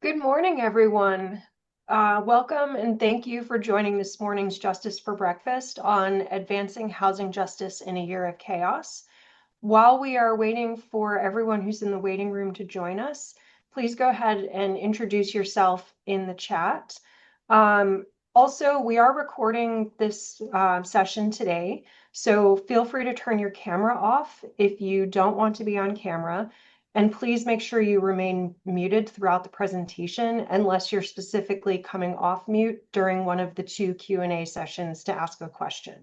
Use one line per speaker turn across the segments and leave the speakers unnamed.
Good morning, everyone. Welcome and thank you for joining this morning's Justice for Breakfast on advancing housing justice in a year of chaos. While we are waiting for everyone who's in the waiting room to join us, please go ahead and introduce yourself in the chat. Also, we are recording this session today, so feel free to turn your camera off if you don't want to be on camera. And please make sure you remain muted throughout the presentation unless you're specifically coming off mute during one of the two Q&A sessions to ask a question.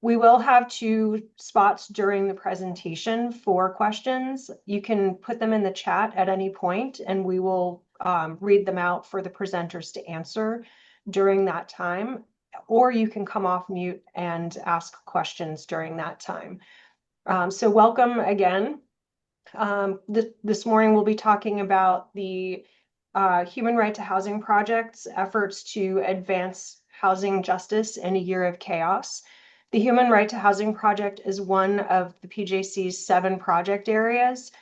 We will have two spots during the presentation for questions. You can put them in the chat at any point and we will read them out for the presenters to answer during that time, or you can come off mute and ask questions during that time. So welcome again. This morning we'll be talking about the Human Right to Housing Project's efforts to advance housing justice in a year of chaos. The Human Right to Housing Project is one of the PJC's 7 project areas.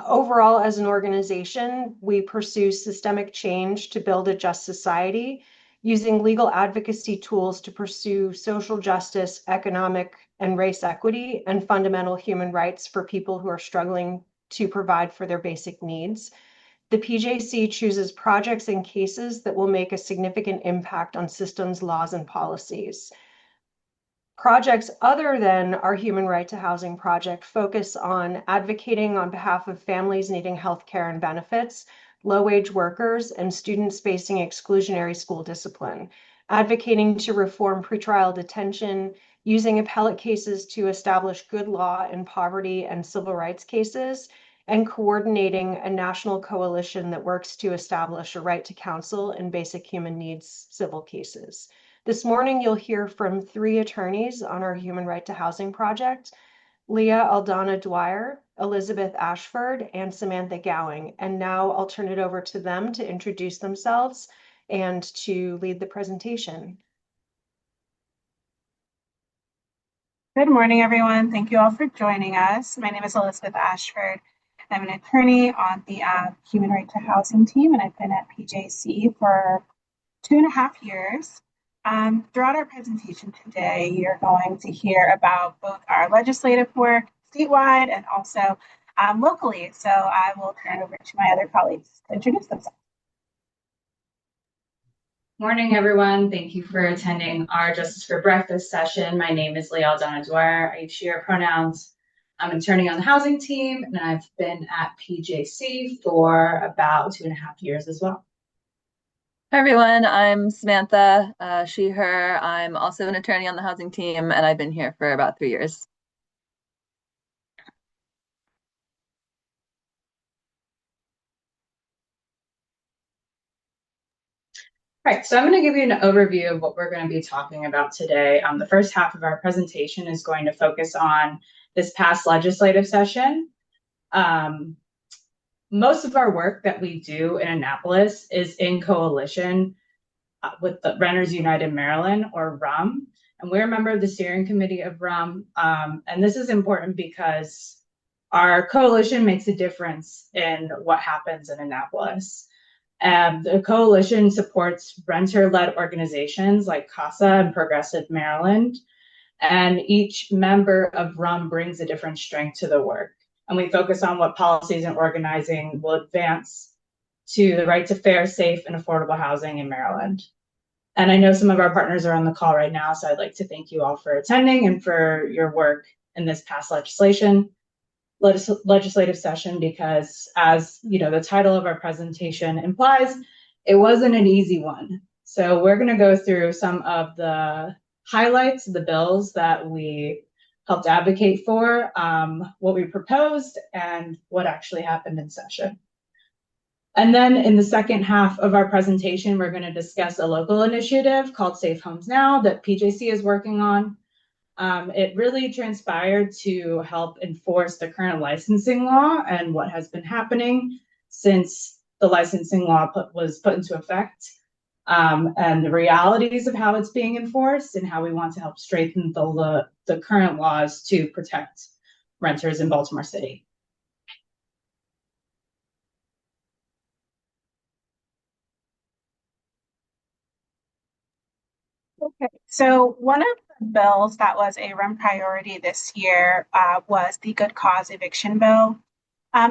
Overall, as an organization, we pursue systemic change to build a just society, using legal advocacy tools to pursue social justice, economic and race equity, and fundamental human rights for people who are struggling to provide for their basic needs. The PJC chooses projects and cases that will make a significant impact on systems, laws, and policies. Projects other than our Human Right to Housing project focus on advocating on behalf of families needing health care and benefits, low-wage workers, and students facing exclusionary school discipline, advocating to reform pretrial detention, using appellate cases to establish good law in poverty and civil rights cases, and coordinating a national coalition that works to establish a right to counsel in basic human needs civil cases. This morning, you'll hear from 3 attorneys on our Human Right to Housing project, Leah Aldana Dwyer, Elizabeth Ashford, and Samantha Gowing. And now I'll turn it over to them to introduce themselves and to lead the presentation.
Good morning, everyone. Thank you all for joining us. My name is Elizabeth Ashford. I'm an attorney on the Human Right to Housing team, and I've been at PJC for 2.5 years. Throughout our presentation today, you're going to hear about both our legislative work statewide and also locally. So I will turn over to my other colleagues to introduce themselves.
Morning, everyone. Thank you for attending our Justice for Breakfast session. My name is Leah Aldana Dwyer. I use she, her pronouns. I'm an attorney on the housing team, and I've been at PJC for about 2.5 years as well.
Hi, everyone. I'm Samantha, she, her. I'm also an attorney on the housing team, and I've been here for about 3 years.
Right, so I'm going to give you an overview of what we're going to be talking about today. The first half of our presentation is going to focus on this past legislative session. Most of our work that we do in Annapolis is in coalition with the Renters United Maryland, or RUM, and we're a member of the steering committee of RUM. And this is important because our coalition makes a difference in what happens in Annapolis. The coalition supports renter-led organizations like CASA and Progressive Maryland, and each member of RUM brings a different strength to the work. And we focus on what policies and organizing will advance to the right to fair, safe, and affordable housing in Maryland. And I know some of our partners are on the call right now, so I'd like to thank you all for attending and for your work in this past legislative session, because as you know, the title of our presentation implies, it wasn't an easy one. So we're going to go through some of the highlights of the bills that we helped advocate for, what we proposed, and what actually happened in session. And then in the second half of our presentation, we're going to discuss a local initiative called Safe Homes Now that PJC is working on. It really transpired to help enforce the current licensing law and what has been happening since the licensing law was put into effect, and the realities of how it's being enforced and how we want to help strengthen the current laws to protect renters in Baltimore City.
Okay, so one of the bills that was a run priority this year was the good cause eviction bill.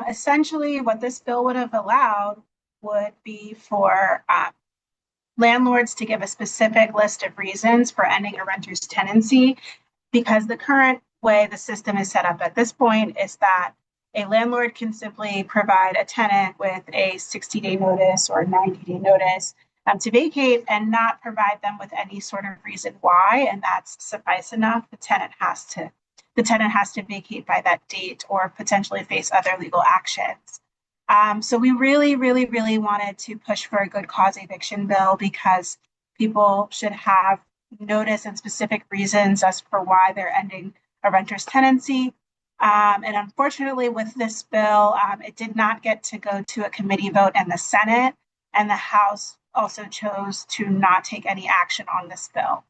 Essentially, what this bill would have allowed would be for landlords to give a specific list of reasons for ending a renter's tenancy, because the current way the system is set up at this point is that a landlord can simply provide a tenant with a 60-day notice or 90-day notice to vacate and not provide them with any sort of reason why, and that's suffice enough. The tenant has to vacate by that date or potentially face other legal actions. So we really, really, really wanted to push for a good cause eviction bill because people should have notice and specific reasons as for why they're ending a renter's tenancy. And unfortunately, with this bill, it did not get to go to a committee vote in the Senate, and the House also chose to not take any action on this bill.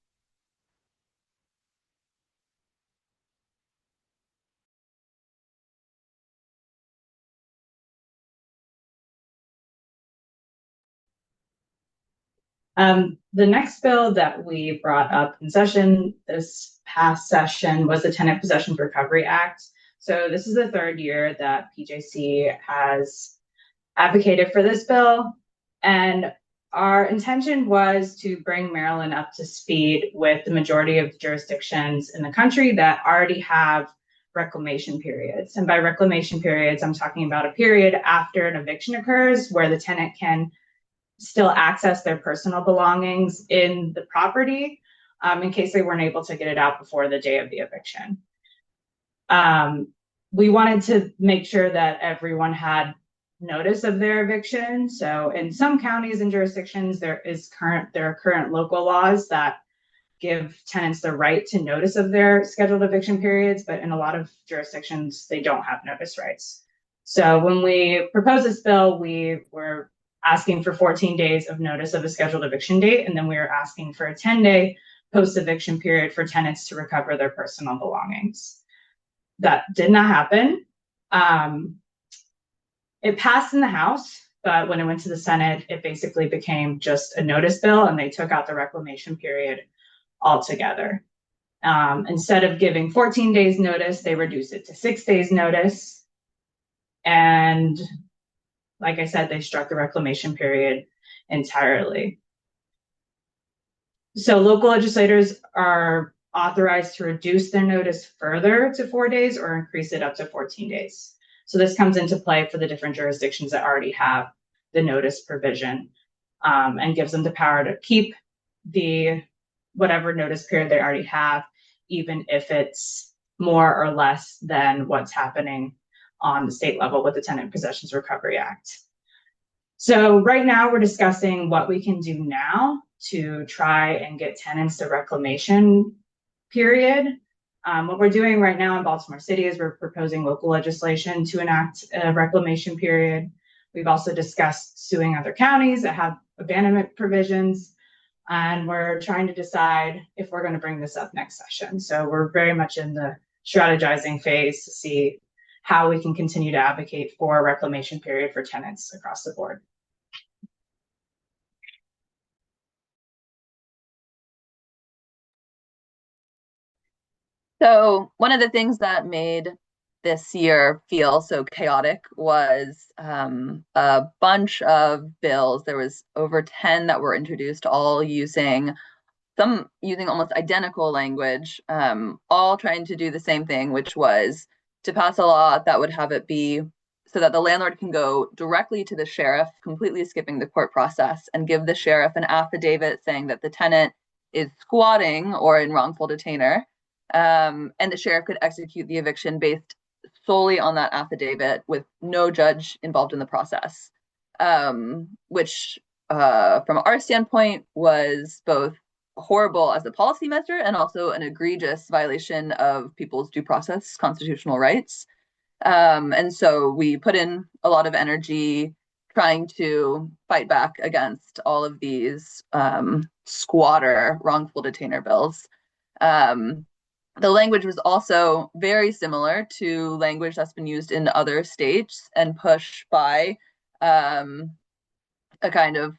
The next bill that we brought up in session this past session was the Tenant Possessions Recovery Act. So this is the third year that PJC has advocated for this bill. And our intention was to bring Maryland up to speed with the majority of jurisdictions in the country that already have reclamation periods. And by reclamation periods, I'm talking about a period after an eviction occurs where the tenant can still access their personal belongings in the property in case they weren't able to get it out before the day of the eviction. We wanted to make sure that everyone had notice of their eviction. So in some counties and jurisdictions, there are current local laws that give tenants the right to notice of their scheduled eviction periods, but in a lot of jurisdictions, they don't have notice rights. So when we proposed this bill, we were asking for 14 days of notice of a scheduled eviction date, and then we were asking for a 10-day post-eviction period for tenants to recover their personal belongings. That did not happen. It passed in the House, but when it went to the Senate, it basically became just a notice bill, and they took out the reclamation period altogether. Instead of giving 14 days notice, they reduced it to 6 days notice. And like I said, they struck the reclamation period entirely. So local legislators are authorized to reduce their notice further to 4 days or increase it up to 14 days. So this comes into play for the different jurisdictions that already have the notice provision and gives them the power to keep the whatever notice period they already have, even if it's more or less than what's happening on the state level with the Tenant Possessions Recovery Act. So right now we're discussing what we can do now to try and get tenants the reclamation period. What we're doing right now in Baltimore City is we're proposing local legislation to enact a reclamation period. We've also discussed suing other counties that have abandonment provisions, and we're trying to decide if we're going to bring this up next session. So we're very much in the strategizing phase to see how we can continue to advocate for a reclamation period for tenants across the board.
So one of the things that made this year feel so chaotic was a bunch of bills. There was over 10 that were introduced, all using almost identical language, all trying to do the same thing, which was to pass a law that would have it be so that the landlord can go directly to the sheriff, completely skipping the court process, and give the sheriff an affidavit saying that the tenant is squatting or in wrongful detainer. And the sheriff could execute the eviction based solely on that affidavit with no judge involved in the process, which from our standpoint was both horrible as a policy measure and also an egregious violation of people's due process constitutional rights. And so we put in a lot of energy trying to fight back against all of these squatter wrongful detainer bills. The language was also very similar to language that's been used in other states and pushed by a kind of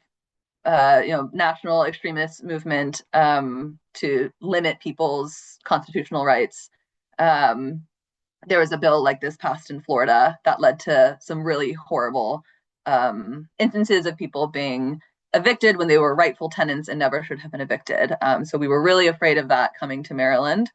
national extremist movement to limit people's constitutional rights. There was a bill like this passed in Florida that led to some really horrible instances of people being evicted when they were rightful tenants and never should have been evicted. So we were really afraid of that coming to Maryland.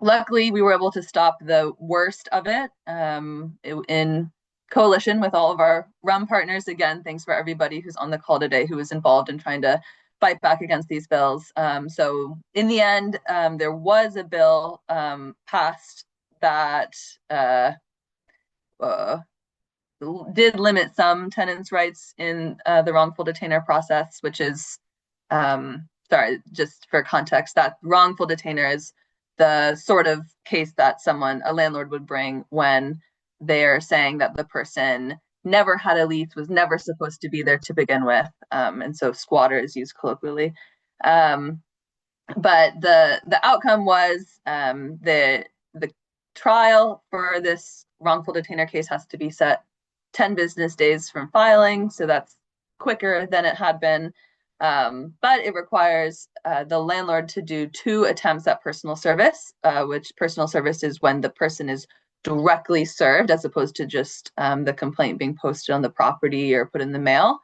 Luckily, we were able to stop the worst of it in coalition with all of our RUM partners. Again, thanks for everybody who's on the call today who was involved in trying to fight back against these bills. So in the end, there was a bill passed that did limit some tenants' rights in the wrongful detainer process, which is, sorry, just for context, that wrongful detainer is the sort of case that a landlord would bring when they're saying that the person never had a lease, was never supposed to be there to begin with. And so squatter is used colloquially. But the outcome was the trial for this wrongful detainer case has to be set 10 business days from filing. So that's quicker than it had been. But it requires the landlord to do 2 attempts at personal service, which personal service is when the person is directly served as opposed to just the complaint being posted on the property or put in the mail.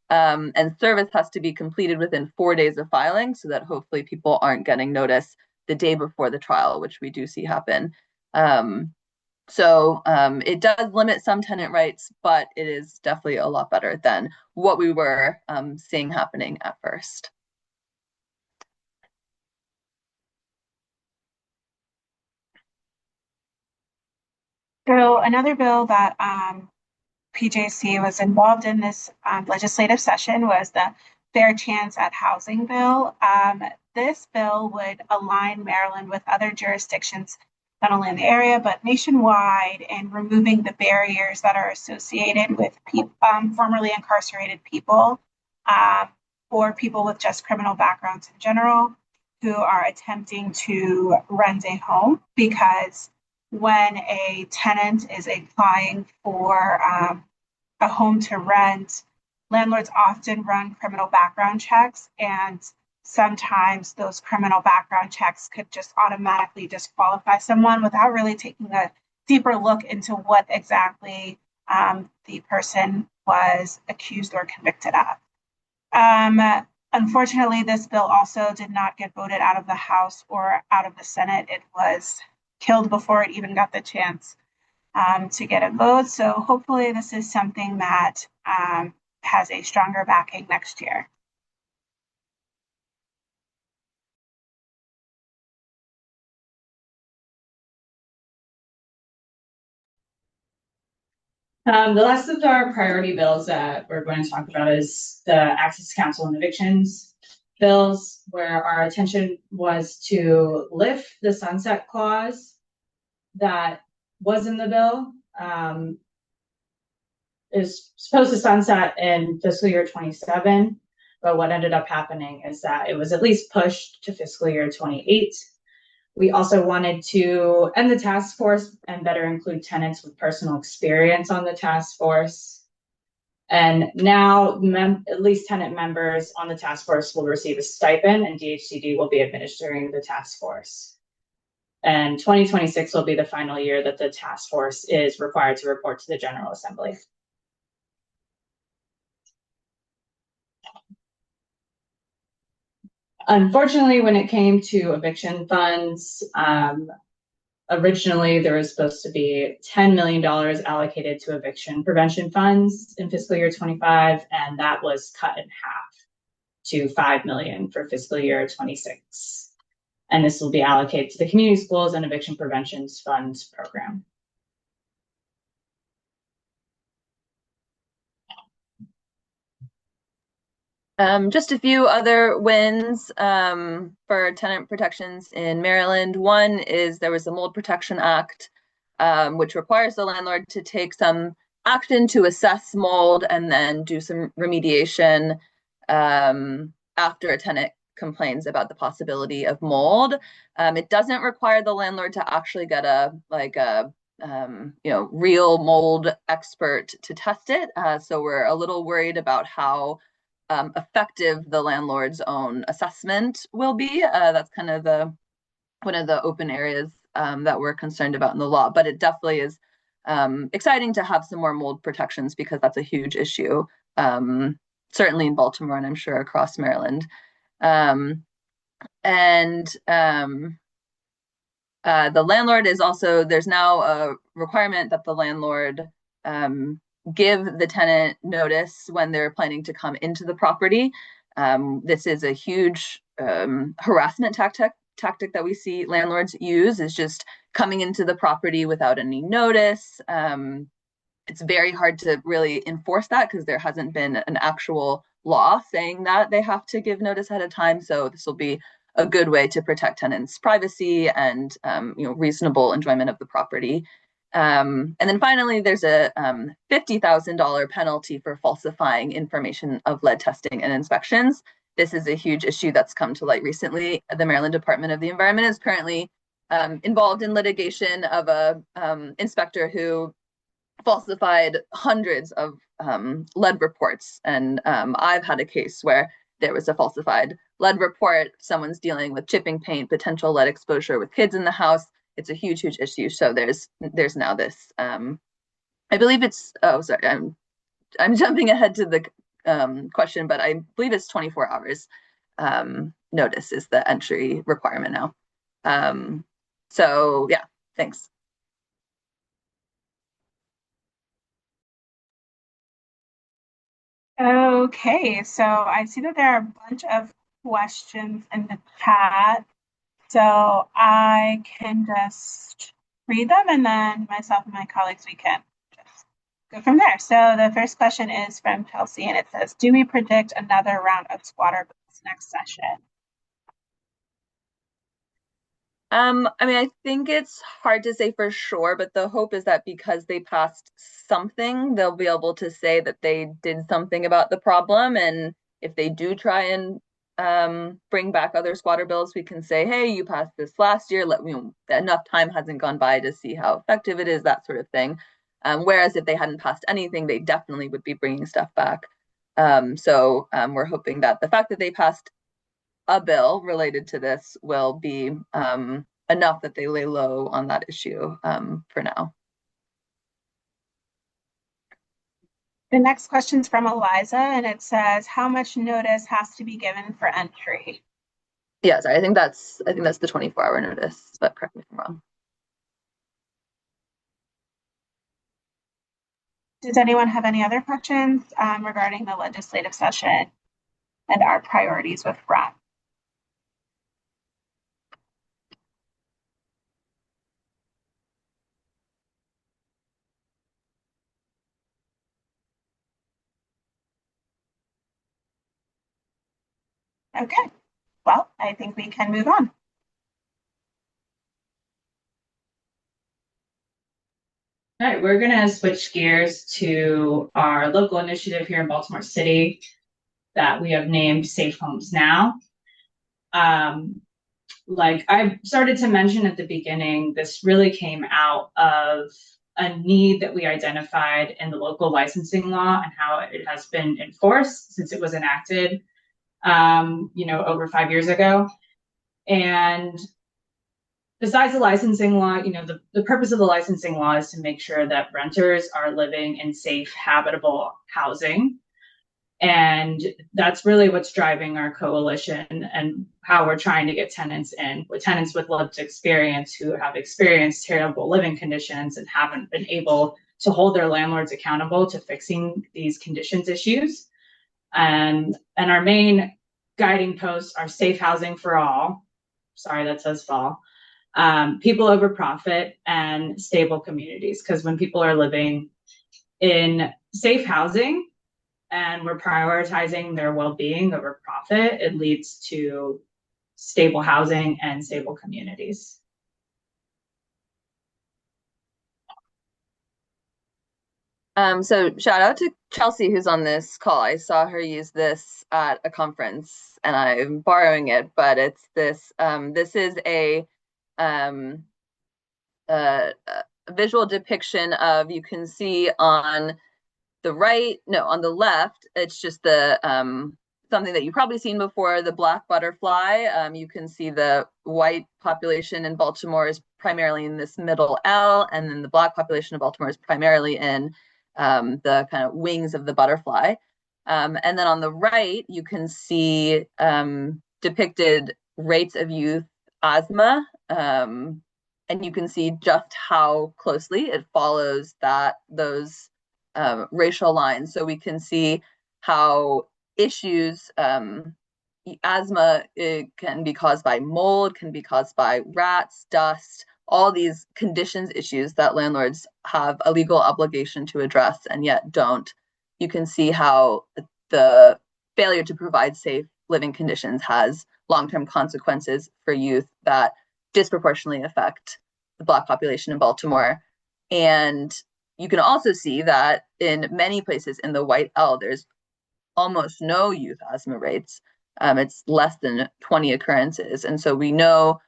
And service has to be completed within 4 days of filing so that hopefully people aren't getting notice the day before the trial, which we do see happen. So it does limit some tenant rights, but it is definitely a lot better than what we were seeing happening at first.
So another bill that PJC was involved in this legislative session was the Fair Chance at Housing bill. This bill would align Maryland with other jurisdictions, not only in the area, but nationwide, in removing the barriers that are associated with formerly incarcerated people or people with just criminal backgrounds in general who are attempting to rent a home, because when a tenant is applying for a home to rent, landlords often run criminal background checks, and sometimes those criminal background checks could just automatically disqualify someone without really taking a deeper look into what exactly the person was accused or convicted of. Unfortunately, this bill also did not get voted out of the House or out of the Senate. It was killed before it even got the chance to get a vote. So hopefully this is something that has a stronger backing next year.
The last of our priority bills that we're going to talk about is the Access to Counsel and Evictions bills, where our attention was to lift the sunset clause that was in the bill. Is supposed to sunset in fiscal year 27, but what ended up happening is that it was at least pushed to fiscal year 28. We also wanted to end the task force and better include tenants with personal experience on the task force. And now at least tenant members on the task force will receive a stipend, and DHCD will be administering the task force. And 2026 will be the final year that the task force is required to report to the General Assembly. Unfortunately, when it came to eviction funds, originally there was supposed to be $10 million allocated to eviction prevention funds in fiscal year 25, and that was cut in half to $5 million for fiscal year 26. And this will be allocated to the Community Schools and Eviction Prevention Funds program.
Just a few other wins for tenant protections in Maryland. One is there was the Mold Protection Act, which requires the landlord to take some action to assess mold and then do some remediation after a tenant complains about the possibility of mold. It doesn't require the landlord to actually get a real mold expert to test it. So we're a little worried about how effective the landlord's own assessment will be. That's kind of one of the open areas that we're concerned about in the law. But it definitely is exciting to have some more mold protections because that's a huge issue, certainly in Baltimore and I'm sure across Maryland. The landlord is also, there's now a requirement that the landlord give the tenant notice when they're planning to come into the property. This is a huge harassment tactic that we see landlords use, is just coming into the property without any notice. It's very hard to really enforce that because there hasn't been an actual law saying that they have to give notice ahead of time. So this will be a good way to protect tenants' privacy and reasonable enjoyment of the property. And then finally, there's a $50,000 penalty for falsifying information of lead testing and inspections. This is a huge issue that's come to light recently. The Maryland Department of the Environment is currently involved in litigation of a inspector who falsified hundreds of lead reports. And I've had a case where there was a falsified lead report. Someone's dealing with chipping paint, potential lead exposure with kids in the house. It's a huge, huge issue. So there's now this. I believe it's. Oh, sorry. I'm jumping ahead to the question, but I believe it's 24 hours notice is the entry requirement now. So yeah, thanks.
Okay, so I see that there are a bunch of questions in the chat. So I can just read them and then myself and my colleagues, we can just go from there. So the first question is from Chelsea and it says, do we predict another round of squatter bills next session?
I think it's hard to say for sure, but the hope is that because they passed something, they'll be able to say that they did something about the problem. And if they do try and bring back other squatter bills, we can say, hey, you passed this last year. Enough time hasn't gone by to see how effective it is, that sort of thing. Whereas if they hadn't passed anything, they definitely would be bringing stuff back. So we're hoping that the fact that they passed a bill related to this will be enough that they lay low on that issue for now.
The next question is from Eliza, and it says, how much notice has to be given for entry?
Yeah, sorry, I think that's the 24-hour notice, but correct me if I'm wrong.
Does anyone have any other questions regarding the legislative session and our priorities with REP? Okay, well, I think we can move on.
All right, we're going to switch gears to our local initiative here in Baltimore City that we have named Safe Homes Now. Like I started to mention at the beginning, this really came out of a need that we identified in the local licensing law and how it has been enforced since it was enacted, over 5 years ago. And besides the licensing law, the purpose of the licensing law is to make sure that renters are living in safe, habitable housing. And that's really what's driving our coalition and how we're trying to get tenants in, with tenants with lived experience who have experienced terrible living conditions and haven't been able to hold their landlords accountable to fixing these conditions issues. And our main guiding posts are safe housing for all. Sorry, that says fall. People over profit and stable communities. Because when people are living in safe housing, and we're prioritizing their well-being over profit, it leads to stable housing and stable communities.
So shout out to Chelsea, who's on this call. I saw her use this at a conference and I'm borrowing it, but it's this, this is a visual depiction of, you can see on on the left, it's just the something that you've probably seen before, the black butterfly. You can see the white population in Baltimore is primarily in this middle L, and then the black population of Baltimore is primarily in the kind of wings of the butterfly. And then on the right, you can see depicted rates of youth asthma, and you can see just how closely it follows those racial lines. So we can see how issues, asthma, it can be caused by mold, can be caused by rats, dust, all these conditions issues that landlords have a legal obligation to address and yet don't. You can see how the failure to provide safe living conditions has long-term consequences for youth that disproportionately affect the Black population in Baltimore. And you can also see that in many places in the white L, there's almost no youth asthma rates. It's less than 20 occurrences. And so we know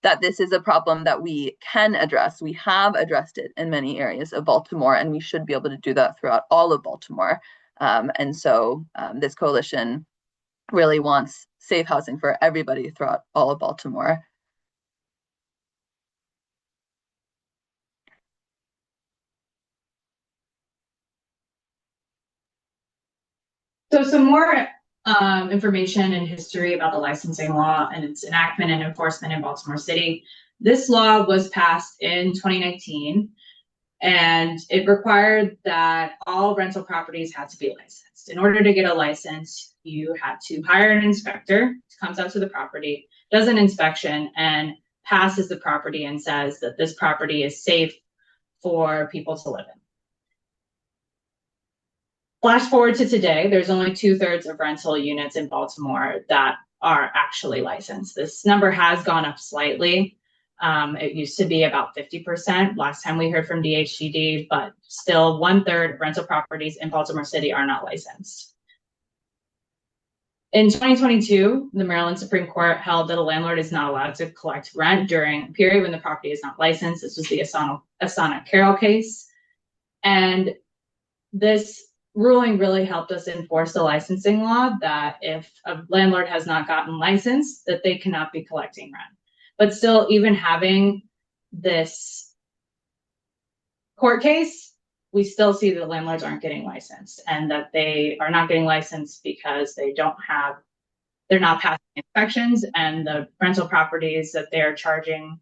that this is a problem that we can address. We have addressed it in many areas of Baltimore, and we should be able to do that throughout all of Baltimore. And so this coalition really wants safe housing for everybody throughout all of Baltimore.
So some more information and history about the licensing law and its enactment and enforcement in Baltimore City. This law was passed in 2019, and it required that all rental properties had to be licensed. In order to get a license, you had to hire an inspector who comes out to the property, does an inspection, and passes the property and says that this property is safe for people to live in. Flash forward to today, there's only 2/3 of rental units in Baltimore that are actually licensed. This number has gone up slightly. It used to be about 50% last time we heard from DHCD, but still 1/3 of rental properties in Baltimore City are not licensed. In 2022, the Maryland Supreme Court held that a landlord is not allowed to collect rent during a period when the property is not licensed. This was the Asana Carroll case. And this ruling really helped us enforce the licensing law that if a landlord has not gotten licensed, that they cannot be collecting rent. But still, even having this court case, we still see that landlords aren't getting licensed, and that they are not getting licensed because they're not passing inspections, and the rental properties that they're charging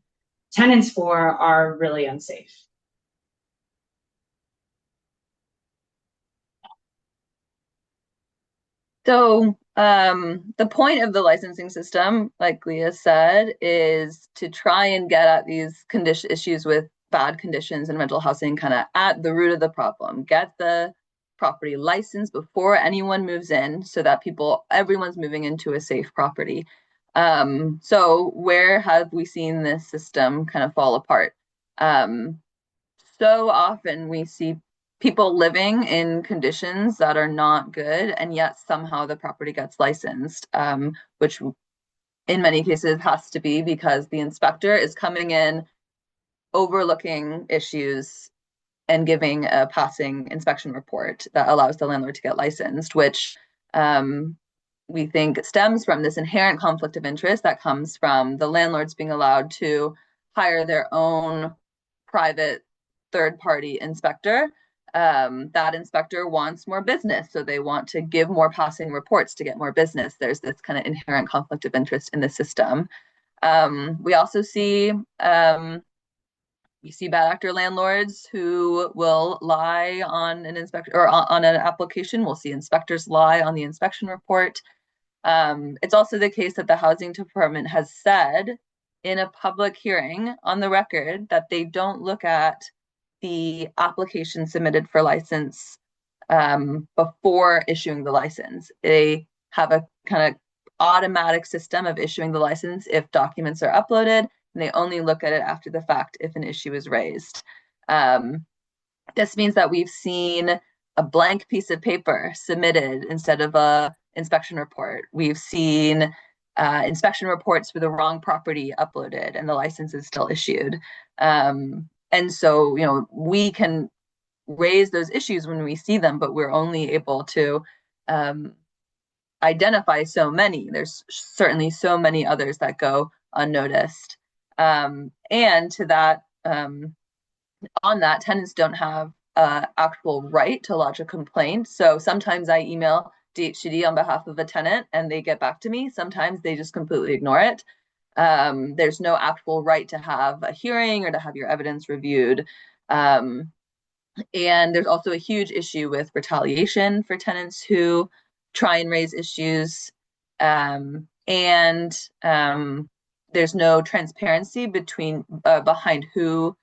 tenants for are really unsafe.
So the point of the licensing system, like Leah said, is to try and get at these issues with bad conditions in rental housing kind of at the root of the problem. Get the property licensed before anyone moves in so that everyone's moving into a safe property. So where have we seen this system kind of fall apart? So often we see people living in conditions that are not good, and yet somehow the property gets licensed, which in many cases has to be because the inspector is coming in, overlooking issues, and giving a passing inspection report that allows the landlord to get licensed, which we think stems from this inherent conflict of interest that comes from the landlords being allowed to hire their own private third-party inspector. That inspector wants more business, so they want to give more passing reports to get more business. There's this kind of inherent conflict of interest in the system. We also see bad actor landlords who will lie on an inspector or on an application. We'll see inspectors lie on the inspection report. It's also the case that the housing department has said in a public hearing on the record that they don't look at the application submitted for license before issuing the license. They have a kind of automatic system of issuing the license if documents are uploaded, and they only look at it after the fact if an issue is raised. This means that we've seen a blank piece of paper submitted instead of a inspection report. We've seen inspection reports for the wrong property uploaded and the license is still issued. And so, we can raise those issues when we see them, but we're only able to identify so many. There's certainly so many others that go unnoticed. And to that, on that, tenants don't have actual right to lodge a complaint. So sometimes I email DHCD on behalf of a tenant and they get back to me. Sometimes they just completely ignore it. There's no actual right to have a hearing or to have your evidence reviewed. And there's also a huge issue with retaliation for tenants who try and raise issues. There's no transparency behind who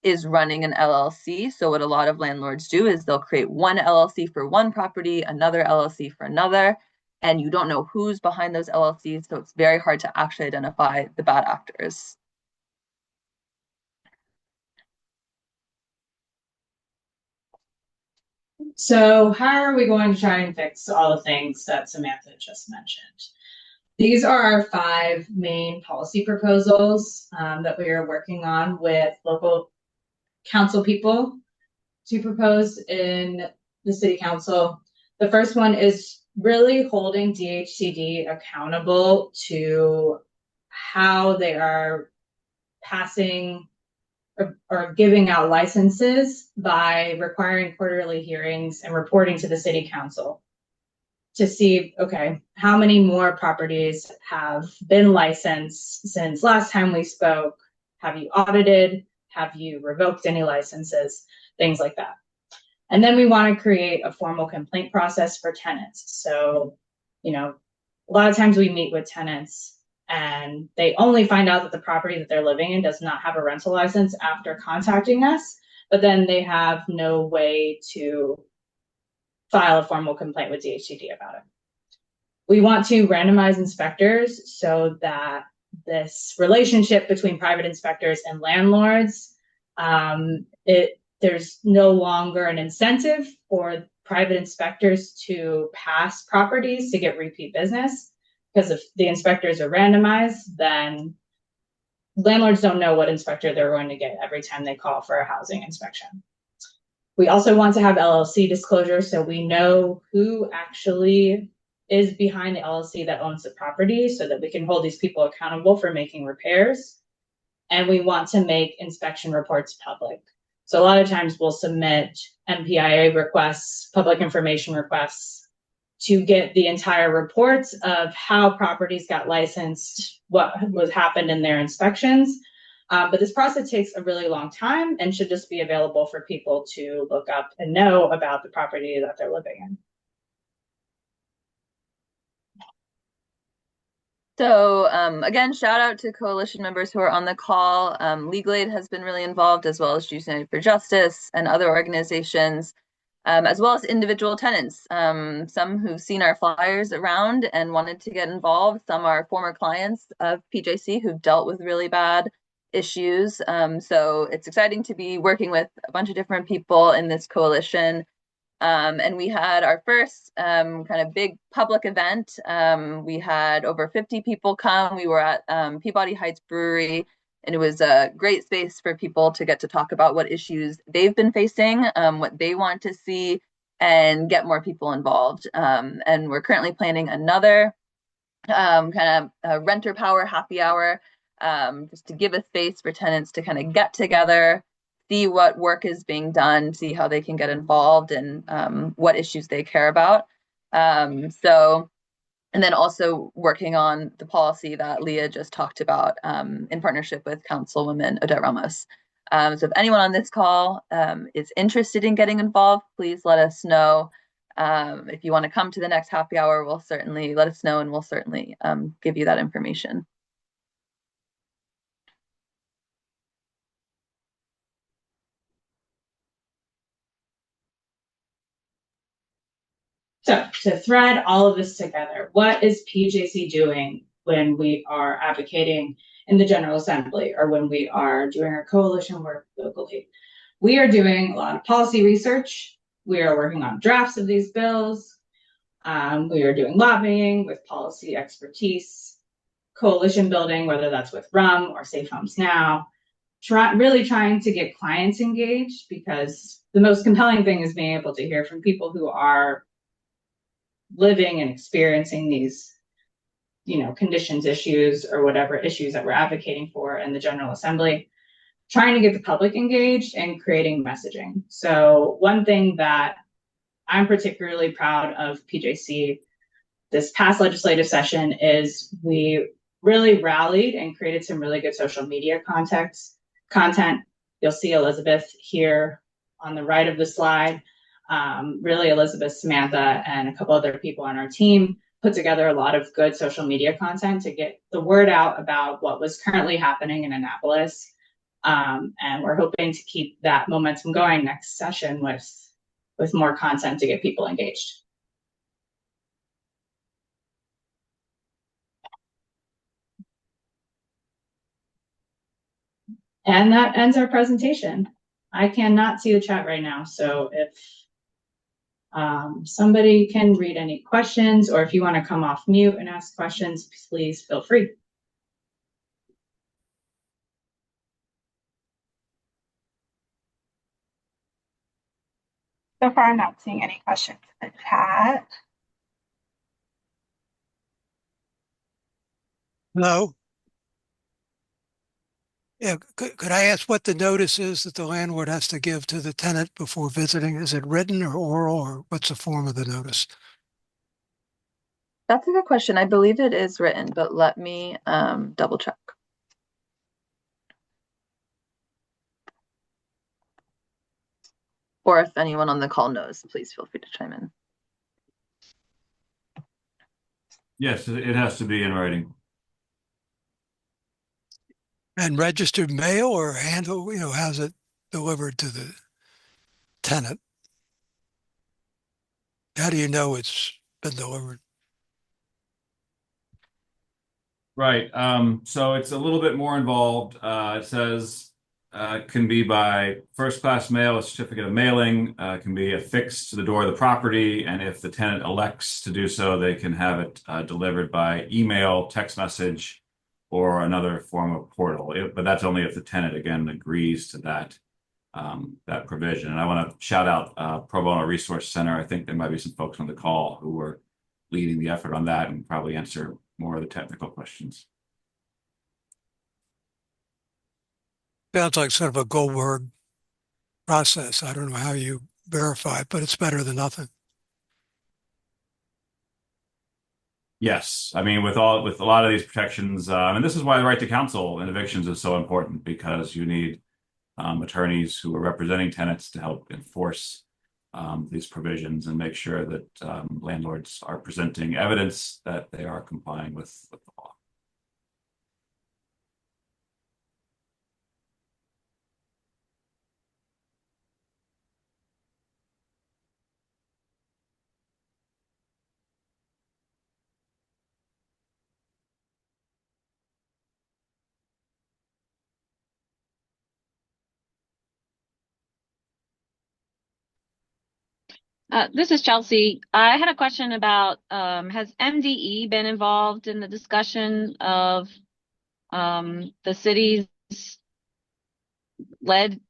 is running an LLC. So what a lot of landlords do is they'll create one LLC for one property, another LLC for another, and you don't know who's behind those LLCs. So it's very hard to actually identify the bad actors.
So how are we going to try and fix all the things that Samantha just mentioned? These are our 5 main policy proposals that we are working on with local council people to propose in the city council. The first one is really holding DHCD accountable to how they are passing or giving out licenses by requiring quarterly hearings and reporting to the city council to see, okay, how many more properties have been licensed since last time we spoke? Have you audited? Have you revoked any licenses? Things like that. And then we want to create a formal complaint process for tenants. So, a lot of times we meet with tenants and they only find out that the property that they're living in does not have a rental license after contacting us, but then they have no way to file a formal complaint with DHCD about it. We want to randomize inspectors so that this relationship between private inspectors and landlords, there's no longer an incentive for private inspectors to pass properties to get repeat business, because if the inspectors are randomized, then landlords don't know what inspector they're going to get every time they call for a housing inspection. We also want to have LLC disclosure so we know who actually is behind the LLC that owns the property so that we can hold these people accountable for making repairs. And we want to make inspection reports public. So a lot of times we'll submit MPIA requests, public information requests, to get the entire reports of how properties got licensed, what was happened in their inspections. But this process takes a really long time and should just be available for people to look up and know about the property that they're living in.
So again, shout out to coalition members who are on the call. Legal Aid has been really involved, as well as Youth United for Justice and other organizations, as well as individual tenants. Some who've seen our flyers around and wanted to get involved. Some are former clients of PJC who've dealt with really bad issues. So it's exciting to be working with a bunch of different people in this coalition. And we had our first kind of big public event. We had over 50 people come. We were at Peabody Heights Brewery, and it was a great space for people to get to talk about what issues they've been facing, what they want to see, and get more people involved. And we're currently planning another kind of renter power happy hour, just to give a space for tenants to kind of get together, see what work is being done, see how they can get involved, and what issues they care about. And then also working on the policy that Leah just talked about in partnership with Councilwoman Odette Ramos. So if anyone on this call is interested in getting involved, please let us know. If you want to come to the next happy hour, we'll certainly let us know, and we'll certainly give you that information.
So to thread all of this together, what is PJC doing when we are advocating in the General Assembly or when we are doing our coalition work locally? We are doing a lot of policy research. We are working on drafts of these bills. We are doing lobbying with policy expertise, coalition building, whether that's with RUM or Safe Homes Now. really trying to get clients engaged, because the most compelling thing is being able to hear from people who are living and experiencing these, conditions, issues, or whatever issues that we're advocating for in the General Assembly, trying to get the public engaged and creating messaging. So one thing that I'm particularly proud of PJC this past legislative session is we really rallied and created some really good social media content. You'll see Elizabeth here on the right of the slide. Really, Elizabeth, Samantha, and a couple other people on our team put together a lot of good social media content to get the word out about what was currently happening in Annapolis. And we're hoping to keep that momentum going next session with more content to get people engaged. And that ends our presentation. I cannot see the chat right now, so if somebody can read any questions, or if you want to come off mute and ask questions, please feel free.
So far, I'm not seeing any questions in the chat.
No. Yeah, could I ask what the notice is that the landlord has to give to the tenant before visiting? Is it written or oral, or what's the form of the notice?
That's a good question. I believe it is written, but let me double check. Or if anyone on the call knows, please feel free to chime in.
Yes, it has to be in writing.
And registered mail or handle, how's it delivered to the tenant? How do you know it's been delivered?
Right. So it's a little bit more involved. It says can be by first class mail, a certificate of mailing, can be affixed to the door of the property. And if the tenant elects to do so, they can have it delivered by email, text message, or another form of portal. But that's only if the tenant, again, agrees to that provision. And I want to shout out Pro Bono Resource Center. I think there might be some folks on the call who were leading the effort on that and probably answer more of the technical questions.
Sounds like sort of a Goldberg process. I don't know how you verify it, but it's better than nothing.
Yes, I mean with a lot of these protections, and this is why the right to counsel in evictions is so important, because you need attorneys who are representing tenants to help enforce these provisions and make sure that landlords are presenting evidence that they are complying with the law.
This is Chelsea. I had a question about has MDE been involved in the discussion of the city's lead,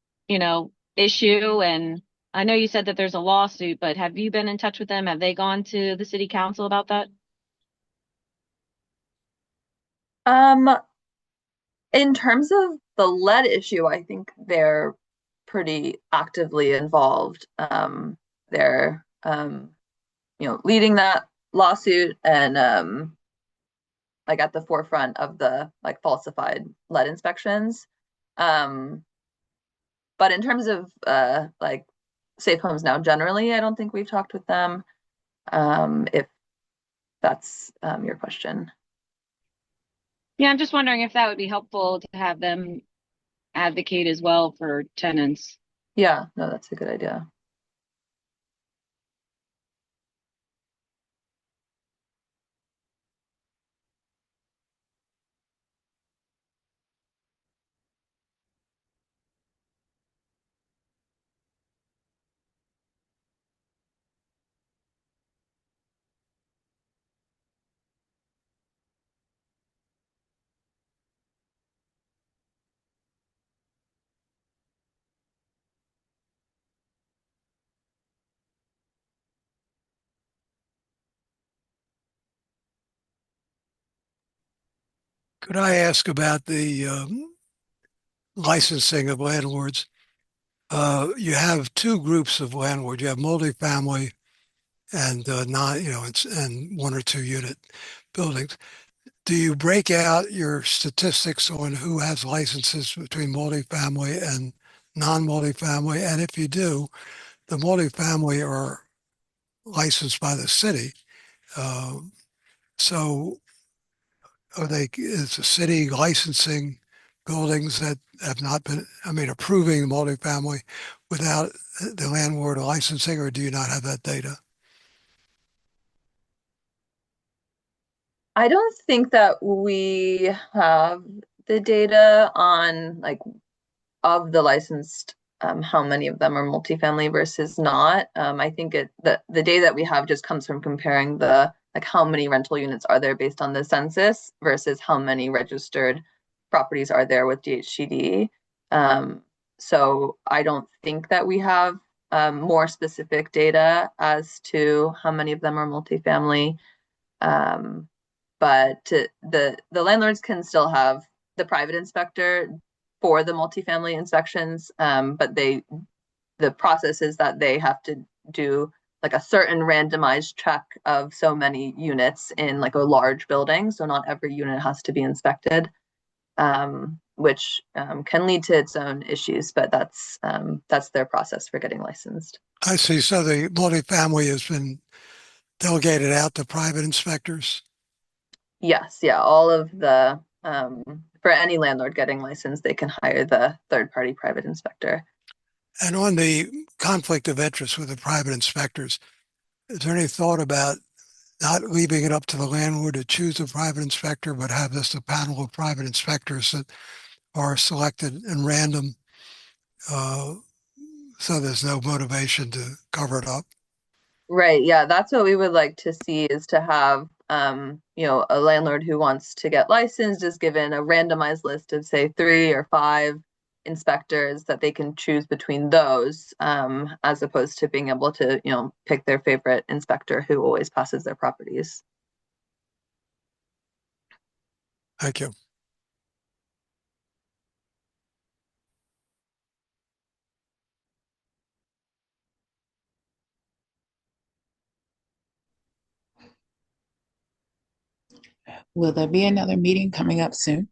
issue? And I know you said that there's a lawsuit, but have you been in touch with them? Have they gone to the city council about that?
In terms of the lead issue, I think they're pretty actively involved. They're leading that lawsuit and like at the forefront of the like falsified lead inspections. But in terms of like Safe Homes Now generally, I don't think we've talked with them. If that's your question.
Yeah, I'm just wondering if that would be helpful to have them advocate as well for tenants.
Yeah, no, that's a good idea.
Could I ask about the licensing of landlords? You have two groups of landlords. You have multifamily and not, and one or two unit buildings. Do you break out your statistics on who has licenses between multifamily and non-multifamily? And if you do, the multifamily are licensed by the city. Uh, so is the city licensing buildings that have not been, approving multifamily without the landlord licensing, or do you not have that data?
I don't think that we have the data on like of the licensed, how many of them are multifamily versus not. I think the data that we have just comes from comparing the like how many rental units are there based on the census versus how many registered properties are there with DHCD. So I don't think that we have more specific data as to how many of them are multifamily. But the landlords can still have the private inspector for the multifamily inspections, but the process is that they have to do like a certain randomized check of so many units in like a large building. So not every unit has to be inspected, which can lead to its own issues, but that's their process for getting licensed.
I see. So the multifamily has been delegated out to private inspectors.
Yes, yeah, all of the for any landlord getting licensed, they can hire the third-party private inspector.
And on the conflict of interest with the private inspectors, is there any thought about not leaving it up to the landlord to choose a private inspector, but have this a panel of private inspectors that are selected in random, so there's no motivation to cover it up?
Right, yeah, that's what we would like to see, is to have a landlord who wants to get licensed is given a randomized list of say 3 or 5 inspectors that they can choose between those, as opposed to being able to, pick their favorite inspector who always passes their properties.
Thank you.
Will there be another meeting coming up soon?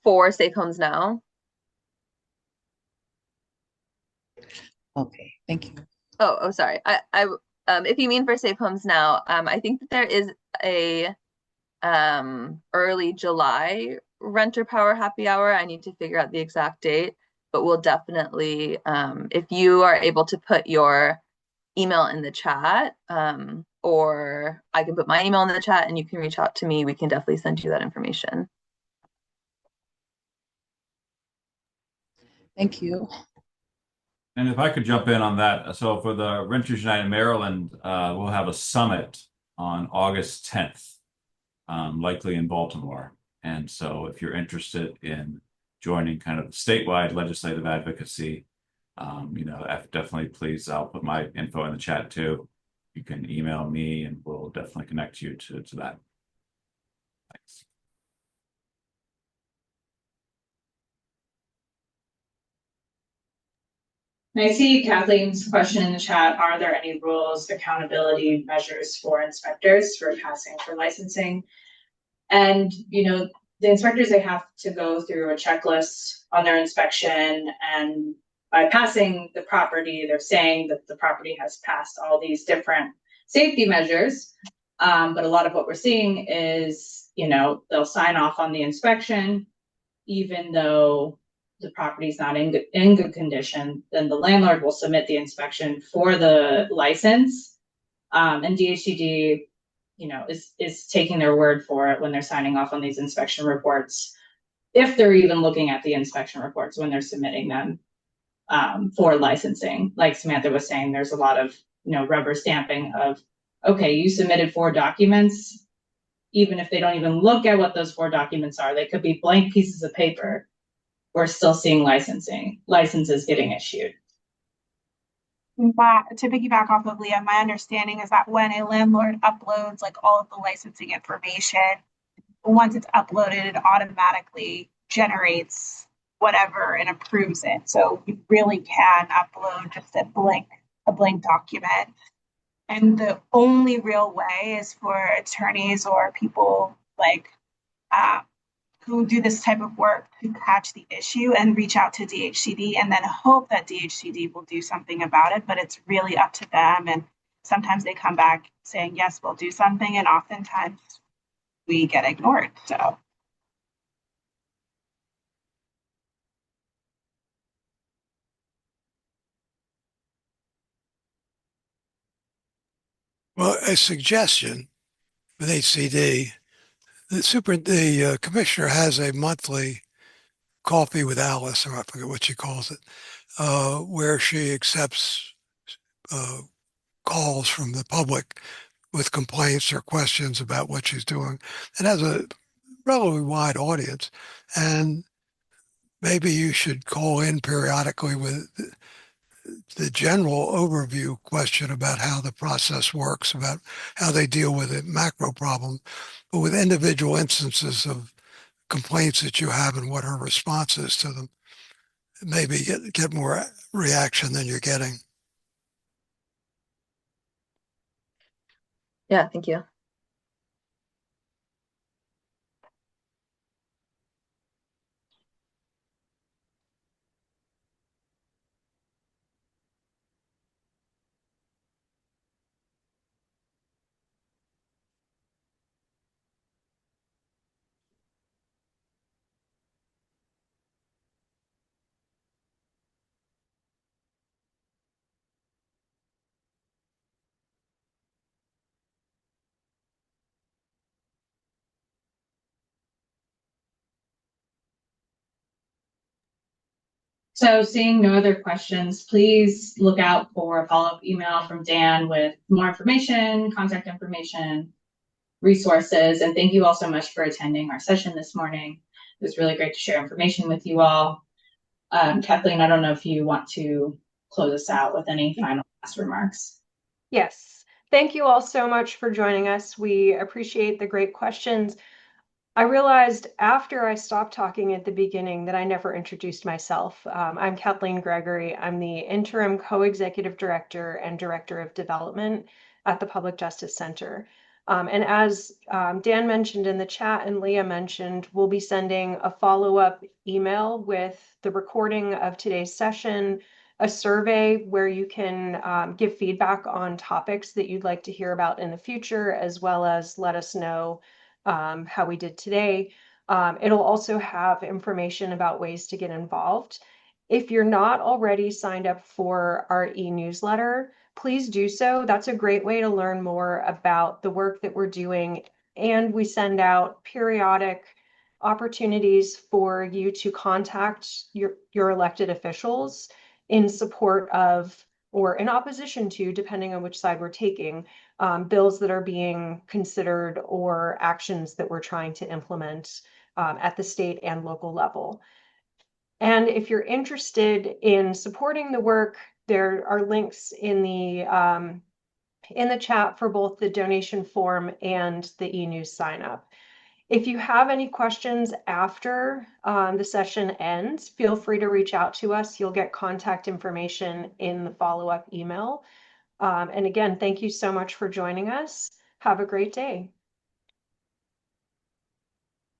For Safe Homes Now.
Okay, thank you.
Oh, sorry. If you mean for Safe Homes Now, I think that there is a early July renter power happy hour. I need to figure out the exact date, but we'll definitely, if you are able to put your email in the chat, or I can put my email in the chat and you can reach out to me, we can definitely send you that information.
Thank you.
And if I could jump in on that. So for the Renters United Maryland, we'll have a summit on August 10th, likely in Baltimore. And so if you're interested in joining kind of statewide legislative advocacy, definitely please, I'll put my info in the chat too. You can email me and we'll definitely connect you to that. Thanks.
And I see Kathleen's question in the chat: are there any rules, accountability measures for inspectors for passing for licensing? And, the inspectors, they have to go through a checklist on their inspection, and by passing the property, they're saying that the property has passed all these different safety measures. But a lot of what we're seeing is, they'll sign off on the inspection, even though the property is not in good condition. Then the landlord will submit the inspection for the license, and DHCD, is taking their word for it when they're signing off on these inspection reports, if they're even looking at the inspection reports when they're submitting them for licensing. Like Samantha was saying, there's a lot of rubber stamping of, okay, you submitted 4 documents. Even if they don't even look at what those 4 documents are, they could be blank pieces of paper. We're still seeing licenses getting issued.
To piggyback off of Leah, my understanding is that when a landlord uploads like all of the licensing information, once it's uploaded, it automatically generates whatever and approves it. So you really can upload just a blank document. And the only real way is for attorneys or people like uh, who do this type of work to catch the issue and reach out to DHCD and then hope that DHCD will do something about it. But it's really up to them. And sometimes they come back saying, yes, we'll do something. And oftentimes we get ignored. So
Well, a suggestion with HCD, the commissioner has a monthly coffee with Alice, or I forget what she calls it, where she accepts uh, calls from the public with complaints or questions about what she's doing. It has a relatively wide audience, and maybe you should call in periodically with the general overview question about how the process works, about how they deal with a macro problem, but with individual instances of complaints that you have and what her response is to them. Maybe get more reaction than you're getting.
Yeah, thank you.
So seeing no other questions, please look out for a follow-up email from Dan with more information, contact information, resources. And thank you all so much for attending our session this morning. It was really great to share information with you all. Kathleen, I don't know if you want to close us out with any final last remarks.
Yes. Thank you all so much for joining us. We appreciate the great questions. I realized after I stopped talking at the beginning that I never introduced myself. I'm Kathleen Gregory. I'm the interim co-executive director and director of development at the Public Justice Center. And as Dan mentioned in the chat and Leah mentioned, we'll be sending a follow-up email with the recording of today's session, a survey where you can give feedback on topics that you'd like to hear about in the future, as well as let us know how we did today. It'll also have information about ways to get involved. If you're not already signed up for our e-newsletter, please do so. That's a great way to learn more about the work that we're doing. And we send out periodic opportunities for you to contact your elected officials in support of or in opposition to, depending on which side we're taking, bills that are being considered or actions that we're trying to implement at the state and local level. And if you're interested in supporting the work, there are links in the chat for both the donation form and the e-news sign up. If you have any questions after the session ends, feel free to reach out to us. You'll get contact information in the follow-up email. And again, thank you so much for joining us. Have a great day.